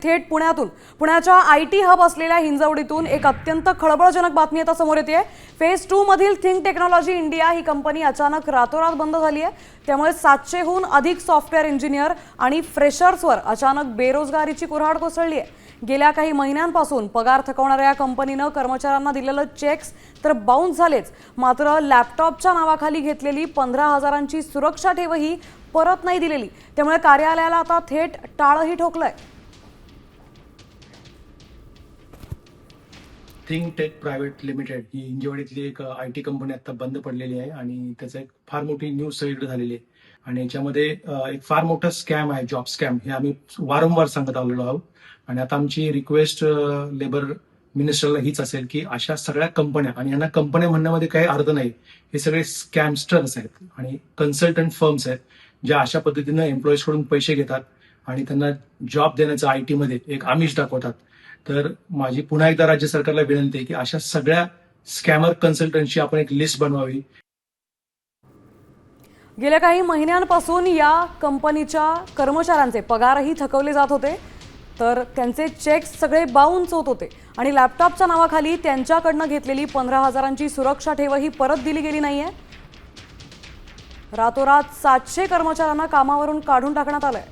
थेट पुण्याच्या IT hub असलेल्या हिंजवडीतून एक अत्यंत खळबळजनक बातमी आता समोर येते। फेज 2 मधील थिंक टेक्नॉलॉजी इंडिया ही कंपनी अचानक रातोरात बंद झाली आहे। त्यामुळे 700 हून अधिक सॉफ्टवेअर इंजिनियर आणि फ्रेशर्सवर अचानक बेरोजगारीची कुऱ्हाड कोसळली आहे। गेल्या काही महिन्यांपासून पगार थकवणाऱ्या या कंपनीने कर्मचाऱ्यांना दिलेले चेक्स तर बाउन्स झालेच, मात्र लॅपटॉपच्या नावाखाली घेतलेली 15,000ची सुरक्षा ठेवही परत नाही दिलेली। त्यामुळे कार्यालयाला आता थेट टाळही ठोकलंय। थिंक टेक प्रायव्हेट लिमिटेड ही हिंजवडीतली एक आयटी कंपनी आता बंद पडलेली आहे आणि त्याचं एक फार मोठी न्यूज सगळीकडे झालेली आहे। आणि याच्यामध्ये एक फार मोठा स्कॅम आहे, जॉब स्कॅम, हे आम्ही वारंवार सांगत आलेलो आहोत। आणि आता आमची रिक्वेस्ट लेबर मिनिस्टरला हीच असेल की अशा सगळ्या कंपन्या, आणि यांना कंपन्या म्हणण्यामध्ये काही अर्थ नाही, हे सगळे स्कॅमस्टर्स आहेत आणि कन्सल्टंट फर्म्स आहेत ज्या अशा पद्धतीनं एम्प्लॉईजकडून पैसे घेतात आणि त्यांना जॉब देण्याचं आयटी मध्ये एक आमिष दाखवतात। तर माझी पुन्हा एकदा राज्य सरकारला विनंती आहे की अशा सगळ्या स्कॅमर कन्सल्टंटची आपण एक लिस्ट बनवावी। गेल्या काही महिन्यांपासून या कंपनीच्या कर्मचाऱ्यांचे पगारही थकवले जात होते, तर त्यांचे चेक्स सगळे बाउन्स होत होते आणि लॅपटॉपच्या नावाखाली त्यांच्याकडनं घेतलेली 15,000ची सुरक्षा ठेवही परत दिली गेली नाहीये। रातोरात 700 कर्मचाऱ्यांना कामावरून काढून टाकण्यात आलंय।